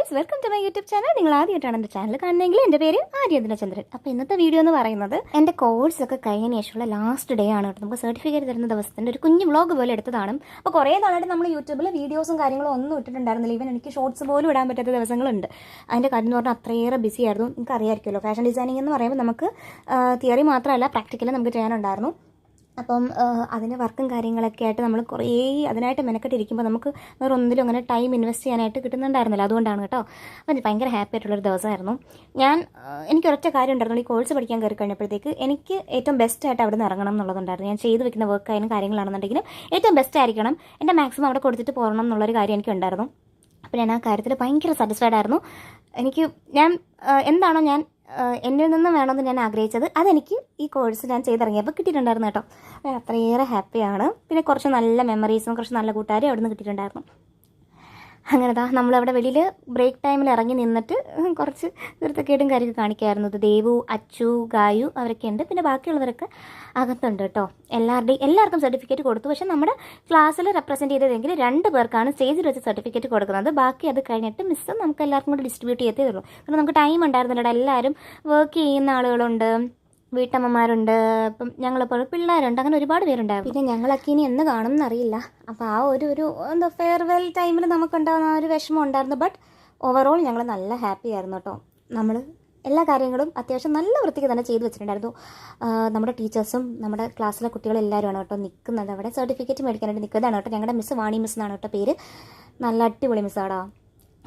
Guys, welcome to my YouTube channel. നിങ്ങൾ ആദ്യമായിട്ടാണ് എൻ്റെ ചാനൽ കാണുന്നതെങ്കിൽ എൻ്റെ പേര് ആര്യന്ദ്ര ചന്ദ്രൻ. അപ്പോൾ ഇന്നത്തെ വീഡിയോ എന്ന് പറയുന്നത് എൻ്റെ കോഴ്സൊക്കെ കഴിഞ്ഞതിന് ശേഷമുള്ള ലാസ്റ്റ് ഡേ ആണ് കേട്ടോ. നമുക്ക് സർട്ടിഫിക്കറ്റ് തരുന്ന ദിവസത്തിൻ്റെ ഒരു കുഞ്ഞു വ്ളോഗ് പോലെ എടുത്തതാണ്. അപ്പോൾ കുറേ നാളായിട്ട് നമ്മൾ യൂട്യൂബിൽ വീഡിയോസും കാര്യങ്ങളും ഒന്നും ഇട്ടിട്ടുണ്ടായിരുന്നില്ല. ഈവൻ എനിക്ക് ഷോർട്സ് പോലും ഇടാൻ പറ്റാത്ത ദിവസങ്ങളുണ്ട്. അതിൻ്റെ കാര്യം എന്ന് പറഞ്ഞാൽ അത്രയേറെ ബിസി ആയിരുന്നു. നിങ്ങൾക്ക് അറിയാമായിരിക്കുമല്ലോ, ഫാഷൻ ഡിസൈനിങ് എന്ന് പറയുമ്പോൾ നമുക്ക് തിയറി മാത്രമല്ല പ്രാക്ടിക്കലും നമുക്ക് ചെയ്യാനുണ്ടായിരുന്നു. അപ്പം അതിന് വർക്കും കാര്യങ്ങളൊക്കെ ആയിട്ട് നമ്മൾ കുറേ അതിനായിട്ട് മെനക്കെട്ടിരിക്കുമ്പോൾ നമുക്ക് വേറെ ഒന്നിലും അങ്ങനെ ടൈം ഇൻവെസ്റ്റ് ചെയ്യാനായിട്ട് കിട്ടുന്നുണ്ടായിരുന്നില്ല. അതുകൊണ്ടാണ് കേട്ടോ. അപ്പം ഭയങ്കര ഹാപ്പി ആയിട്ടുള്ളൊരു ദിവസമായിരുന്നു. എനിക്ക് ഒരൊറ്റ കാര്യം ഉണ്ടായിരുന്നു. ഈ കോഴ്സ് പഠിക്കാൻ കയറി കഴിഞ്ഞപ്പോഴത്തേക്ക് എനിക്ക് ഏറ്റവും ബെസ്റ്റായിട്ട് അവിടെ നിന്ന് ഇറങ്ങണം എന്നുള്ളതുണ്ടായിരുന്നു. ഞാൻ ചെയ്ത് വെക്കുന്ന വർക്കായാലും കാര്യങ്ങളാണെന്നുണ്ടെങ്കിലും ഏറ്റവും ബെസ്റ്റ് ആയിരിക്കണം, എൻ്റെ മാക്സിമം അവിടെ കൊടുത്തിട്ട് പോകണം എന്നുള്ളൊരു കാര്യം എനിക്കുണ്ടായിരുന്നു. അപ്പോൾ ഞാൻ ആ കാര്യത്തിൽ ഭയങ്കര സാറ്റിസ്ഫൈഡ് ആയിരുന്നു. ഞാൻ എന്താണോ ഞാൻ എന്നിൽ നിന്നും വേണമെന്ന് ഞാൻ ആഗ്രഹിച്ചത് അതെനിക്ക് ഈ കോഴ്സ് ഞാൻ ചെയ്തിറങ്ങിയപ്പോൾ കിട്ടിയിട്ടുണ്ടായിരുന്നു കേട്ടോ. അത്രയേറെ ഹാപ്പിയാണ്. പിന്നെ കുറച്ച് നല്ല മെമ്മറീസും കുറച്ച് നല്ല കൂട്ടുകാരും അവിടെ നിന്ന് കിട്ടിയിട്ടുണ്ടായിരുന്നു. അങ്ങനെതാ നമ്മളവിടെ വെളിയിൽ ബ്രേക്ക് ടൈമിൽ ഇറങ്ങി നിന്നിട്ട് കുറച്ച് നൃത്തക്കേടും കാര്യമൊക്കെ കാണിക്കായിരുന്നു. ദേവു, അച്ചു, ഗായു അവരൊക്കെ ഉണ്ട്. പിന്നെ ബാക്കിയുള്ളവരൊക്കെ അകത്തുണ്ട് കേട്ടോ. എല്ലാവർക്കും സർട്ടിഫിക്കറ്റ് കൊടുത്തു. പക്ഷേ നമ്മുടെ ക്ലാസ്സിൽ റെപ്രസെൻറ്റ് ചെയ്തതെങ്കിൽ 2 പേർക്കാണ് സ്റ്റേജിൽ വെച്ച് സർട്ടിഫിക്കറ്റ് കൊടുക്കുന്നത്. ബാക്കി അത് കഴിഞ്ഞിട്ട് മിസ്സ് നമുക്ക് എല്ലാവർക്കും കൂടി ഡിസ്ട്രിബ്യൂട്ട് ചെയ്തേ ഉള്ളൂ. കാരണം നമുക്ക് ടൈം ഉണ്ടായിരുന്നില്ല. എല്ലാവരും വർക്ക് ചെയ്യുന്ന ആളുകളുണ്ട്, വീട്ടമ്മമാരുണ്ട്, ഇപ്പം ഞങ്ങളിപ്പോൾ പിള്ളേരുണ്ട്, അങ്ങനെ ഒരുപാട് പേരുണ്ടായിരുന്നു. പിന്നെ ഞങ്ങളൊക്കെ ഇനി എന്ന് കാണും എന്നറിയില്ല. അപ്പോൾ ആ ഒരു എന്താ ഫെയർവെൽ ടൈമിൽ നമുക്കുണ്ടാകുന്ന ആ ഒരു വിഷമം ഉണ്ടായിരുന്നു. ബട്ട് ഓവറോൾ ഞങ്ങൾ നല്ല ഹാപ്പി ആയിരുന്നു കേട്ടോ. നമ്മൾ എല്ലാ കാര്യങ്ങളും അത്യാവശ്യം നല്ല വൃത്തിക്ക് തന്നെ ചെയ്ത് വെച്ചിട്ടുണ്ടായിരുന്നു. നമ്മുടെ ടീച്ചേഴ്സും നമ്മുടെ ക്ലാസ്സിലെ കുട്ടികളും എല്ലാവരുമാണ് കേട്ടോ നിൽക്കുന്നത്. അവിടെ സർട്ടിഫിക്കറ്റ് മേടിക്കാനായിട്ട് നിൽക്കുന്നതാണ് കേട്ടോ. ഞങ്ങളുടെ മിസ്സ് വാണി മിസ് എന്നാണ് കേട്ടോ പേര്. നല്ല അടിപൊളി മിസ്സാടാ.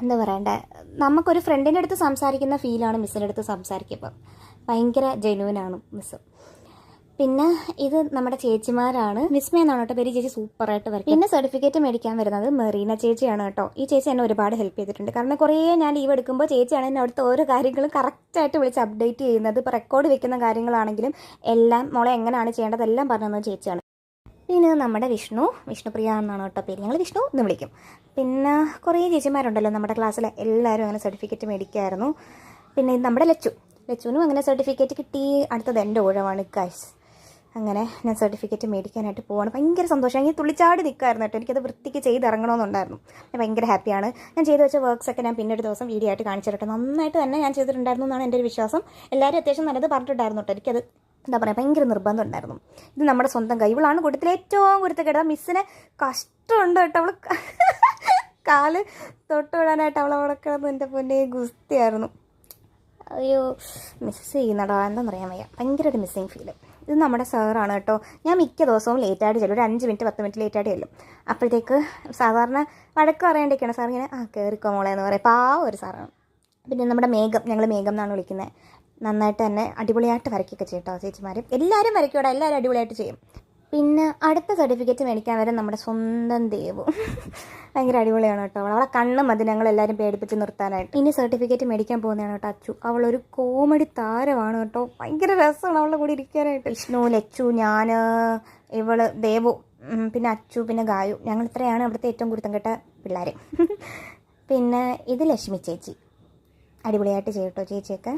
എന്താ പറയണ്ടേ, നമുക്കൊരു ഫ്രണ്ടിൻ്റെ അടുത്ത് സംസാരിക്കുന്ന ഫീലാണ് മിസ്സിൻ്റെ അടുത്ത് സംസാരിക്കുമ്പോൾ. ഭയങ്കര ജെന്യൂനാണ് മിസ്സ്. പിന്നെ ഇത് നമ്മുടെ ചേച്ചിമാരാണ്. വിസ്മയ എന്നാണ് കേട്ടോ പേര്. ചേച്ചി സൂപ്പറായിട്ട് വരും. പിന്നെ സർട്ടിഫിക്കറ്റ് മേടിക്കാൻ വരുന്നത് മെറീന ചേച്ചിയാണ് കേട്ടോ. ഈ ചേച്ചി എന്നെ ഒരുപാട് ഹെൽപ്പ് ചെയ്തിട്ടുണ്ട്. കാരണം കുറേ ഞാൻ ലീവ് എടുക്കുമ്പോൾ ചേച്ചിയാണ് എന്നെ അവിടുത്തെ ഓരോ കാര്യങ്ങളും കറക്റ്റായിട്ട് വിളിച്ച് അപ്ഡേറ്റ് ചെയ്യുന്നത്. ഇപ്പോൾ റെക്കോർഡ് വെക്കുന്ന കാര്യങ്ങളാണെങ്കിലും എല്ലാം മോളെ എങ്ങനെയാണ് ചെയ്യേണ്ടതെല്ലാം പറഞ്ഞു തന്നത് ചേച്ചിയാണ്. പിന്നെ നമ്മുടെ വിഷ്ണുപ്രിയ എന്നാണ് കേട്ടോ പേര്. ഞങ്ങൾ വിഷ്ണു എന്ന് വിളിക്കും. പിന്നെ കുറേ ചേച്ചിമാരുണ്ടല്ലോ നമ്മുടെ ക്ലാസ്സിൽ, എല്ലാവരും അങ്ങനെ സർട്ടിഫിക്കറ്റ് മേടിക്കുമായിരുന്നു. പിന്നെ നമ്മുടെ ലച്ചുവിനും അങ്ങനെ സർട്ടിഫിക്കറ്റ് കിട്ടി. അടുത്തത് എൻ്റെ ഊഴമാണ് ഗൈസ്. അങ്ങനെ ഞാൻ സർട്ടിഫിക്കറ്റ് മേടിക്കാനായിട്ട് പോവാണ്. ഭയങ്കര സന്തോഷം. എനിക്ക് തുള്ളിച്ചാടി നിൽക്കുമായിരുന്നു കേട്ടോ. എനിക്കത് വൃത്തിക്ക് ചെയ്തിറങ്ങണമെന്നുണ്ടായിരുന്നു. ഞാൻ ഭയങ്കര ഹാപ്പിയാണ്. ഞാൻ ചെയ്ത് വെച്ച വർക്ക്സൊക്കെ ഞാൻ പിന്നെ ഒരു ദിവസം വീഡിയോ ആയിട്ട് കാണിച്ചു കേട്ടോ. നന്നായിട്ട് തന്നെ ഞാൻ ചെയ്തിട്ടുണ്ടായിരുന്നു എന്നാണ് എൻ്റെ ഒരു വിശ്വാസം. എല്ലാവരും അത്യാവശ്യം നല്ലത് പറഞ്ഞിട്ടുണ്ടായിരുന്നു കേട്ടോ. എനിക്കത് എന്താ പറയുക, ഭയങ്കര നിർബന്ധം ഉണ്ടായിരുന്നു. ഇത് നമ്മുടെ സ്വന്തം കൈ. ഇവളാണ് കൂട്ടത്തിൽ ഏറ്റവും കുരുത്തക്കേട്. മിസ്സിനെ കഷ്ടമുണ്ട് കേട്ടോ. അവൾ കാല് തൊട്ട് വിടാനായിട്ട് അവളവിടെ കിടന്നു. എൻ്റെ പൊന്നെ ഗുസ്തിയായിരുന്നു. അയ്യോ മിസ് ചെയ്യുന്നടാ, എന്താണെന്ന് അറിയാൻ വയ്യ. ഭയങ്കര ഒരു മിസ്സിങ് ഫീല്. ഇത് നമ്മുടെ സാറാണ് കേട്ടോ. ഞാൻ മിക്ക ദിവസവും ലേറ്റായിട്ട് ചെല്ലും. ഒരു 5 മിനിറ്റ് 10 മിനിറ്റ് ലേറ്റായിട്ട് ചെല്ലും. അപ്പോഴത്തേക്ക് സാധാരണ വഴക്ക് പറയേണ്ടിയൊക്കെയാണ് സാർ ഇങ്ങനെ കയറിക്കോ മോളെ എന്ന് പറയും. ആ ഒരു സാറാണ്. പിന്നെ നമ്മുടെ ഞങ്ങൾ മേഘം എന്നാണ് വിളിക്കുന്നത്. നന്നായിട്ട് തന്നെ അടിപൊളിയായിട്ട് വരയ്ക്കൊക്കെ ചെയ്യും കേട്ടോ ചേച്ചിമാർ. എല്ലാവരും വരയ്ക്കൂടെ, എല്ലാവരും അടിപൊളിയായിട്ട് ചെയ്യും. പിന്നെ അടുത്ത സർട്ടിഫിക്കറ്റ് മേടിക്കാൻ വരെ നമ്മുടെ സ്വന്തം ദേവു ഭയങ്കര അടിപൊളിയാണ് കേട്ടോ. അവളെ കണ്ണും മതി ഞങ്ങളെല്ലാവരും പേടിപ്പിച്ച് നിർത്താനായിട്ട്. ഇനി സർട്ടിഫിക്കറ്റ് മേടിക്കാൻ പോകുന്നതാണ് കേട്ടോ അച്ചു. അവളൊരു കോമഡി താരമാണ് കേട്ടോ. ഭയങ്കര രസമാണ് അവളുടെ കൂടെ ഇരിക്കാനായിട്ട്. വിഷ്ണു, ലച്ചു, ഞാൻ, ഇവള്, ദേവു, പിന്നെ അച്ചു, പിന്നെ ഗായു, ഞങ്ങൾ ഇത്രയാണ് അവിടുത്തെ ഏറ്റവും കുരുത്തം കെട്ട പിള്ളേർ. പിന്നെ ഇത് ലക്ഷ്മി ചേച്ചി. അടിപൊളിയായിട്ട് ചെയ്യും കേട്ടോ ചേച്ചിയൊക്കെ.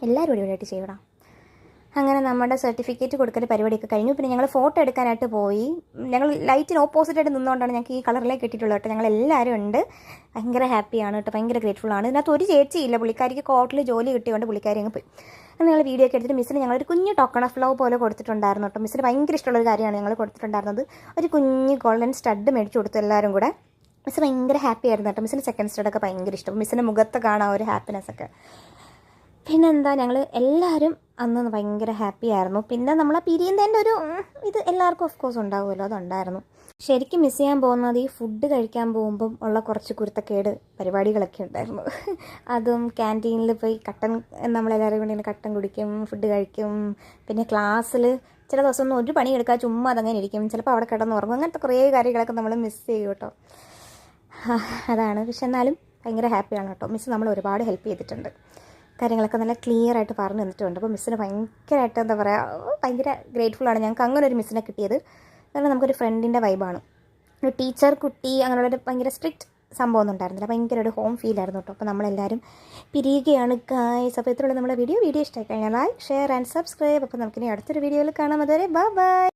എല്ലാവരും അടിപൊളിയായിട്ട് ചെയ്യണം. അങ്ങനെ നമ്മുടെ സർട്ടിഫിക്കറ്റ് കൊടുക്കൽ പരിപാടിയൊക്കെ കഴിഞ്ഞു. പിന്നെ ഞങ്ങൾ ഫോട്ടോ എടുക്കാനായിട്ട് പോയി. ഞങ്ങൾ ലൈറ്റിന് ഓപ്പോസിറ്റായിട്ട് നിന്നുകൊണ്ടാണ് ഞങ്ങൾക്ക് ഈ കളറിലേക്ക് കിട്ടിയിട്ടുള്ളത് കേട്ടോ. ഞങ്ങളെല്ലാവരും ഉണ്ട്. ഭയങ്കര ഹാപ്പിയാണ് കേട്ടോ. ഭയങ്കര ഗ്രേറ്റ്ഫുള്ളാണ്. ഇതിനകത്ത് ഒരു ചേച്ചിയില്ല. പുള്ളിക്കാരിക്ക് കോർട്ടിൽ ജോലി കിട്ടിയതുകൊണ്ട് പുള്ളിക്കാരി അങ്ങ് പോയി. അങ്ങനെ ഞങ്ങൾ വീഡിയോ ഒക്കെ എടുത്തിട്ട് മിസ്സിന് ഞങ്ങളൊരു കുഞ്ഞു ടോക്കൺ ഓഫ് ലവ് പോലെ കൊടുത്തിട്ടുണ്ടായിരുന്നു കേട്ടോ. മിസ്സിന് ഭയങ്കര ഇഷ്ടമുള്ളൊരു കാര്യമാണ് ഞങ്ങൾ കൊടുത്തിട്ടുണ്ടായിരുന്നത്. ഒരു കുഞ്ഞ് ഗോൾഡൻ സ്റ്റഡ് മേടിച്ച് കൊടുത്തു എല്ലാവരും കൂടെ. മിസ് ഭയങ്കര ഹാപ്പി ആയിരുന്നു കേട്ടോ. മിസ്സിന് സെക്കൻഡ് സ്റ്റഡൊക്കെ ഭയങ്കര ഇഷ്ടം. മിസ്സിൻ്റെ മുഖത്ത് കാണാൻ ഒരു ഹാപ്പിനെസ്സൊക്കെ. പിന്നെന്താ, ഞങ്ങൾ എല്ലാവരും അന്ന് ഭയങ്കര ഹാപ്പി ആയിരുന്നു. പിന്നെ നമ്മളെ പിരിയുന്നതിൻ്റെ ഒരു ഇത് എല്ലാവർക്കും ഓഫ് കോഴ്സ് ഉണ്ടാവുമല്ലോ, അതുണ്ടായിരുന്നു. ശരിക്കും മിസ് ചെയ്യാൻ പോകുന്നത് ഈ ഫുഡ് കഴിക്കാൻ പോകുമ്പം ഉള്ള കുറച്ച് കുരുത്തക്കേട് പരിപാടികളൊക്കെ ഉണ്ടായിരുന്നു. അതും ക്യാൻറ്റീനിൽ പോയി നമ്മളെല്ലാവരും കൂടി കട്ടൻ കുടിക്കും, ഫുഡ് കഴിക്കും. പിന്നെ ക്ലാസ്സിൽ ചില ദിവസം ഒരു പണി എടുക്കാൻ ചുമ്മാ അതങ്ങനെ ഇരിക്കും. ചിലപ്പോൾ അവിടെ കിടന്നുറങ്ങും. അങ്ങനത്തെ കുറേ കാര്യങ്ങളൊക്കെ നമ്മൾ മിസ് ചെയ്യും കേട്ടോ. അതാണ്. പക്ഷെ എന്നാലും ഭയങ്കര ഹാപ്പിയാണ് കേട്ടോ. മിസ് നമ്മൾ ഒരുപാട് ഹെൽപ്പ് ചെയ്തിട്ടുണ്ട്. കാര്യങ്ങളൊക്കെ നല്ല ക്ലിയർ ആയിട്ട് പറഞ്ഞു തന്നിട്ടുണ്ട്. അപ്പോൾ മിസ്സിന് ഭയങ്കരമായിട്ട് എന്താ പറയുക, ഭയങ്കര ഗ്രേറ്റ്ഫുള്ളാണ് ഞങ്ങൾക്ക് അങ്ങനെ ഒരു മിസ്സിനെ കിട്ടിയത്. കാരണം നമുക്കൊരു ഫ്രണ്ടിൻ്റെ വൈബാണ്. ഒരു ടീച്ചർ കുട്ടി അങ്ങനെയുള്ളൊരു ഭയങ്കര സ്ട്രിക്റ്റ് സംഭവം ഒന്നും ഉണ്ടായിരുന്നില്ല. ഭയങ്കര ഒരു ഹോം ഫീലായിരുന്നു കേട്ടോ. അപ്പോൾ നമ്മളെല്ലാവരും പിരിയുകയാണ് ഗായ്സ്. അപ്പോൾ ഇത്രയുള്ള നമ്മുടെ വീഡിയോ ഇഷ്ടമായി കഴിഞ്ഞാൽ ലൈക്ക്, ഷെയർ ആൻഡ് സബ്സ്ക്രൈബ്. അപ്പോൾ നമുക്കിനി അടുത്തൊരു വീഡിയോയിൽ കാണാം. അതുവരെ ബൈ ബൈ.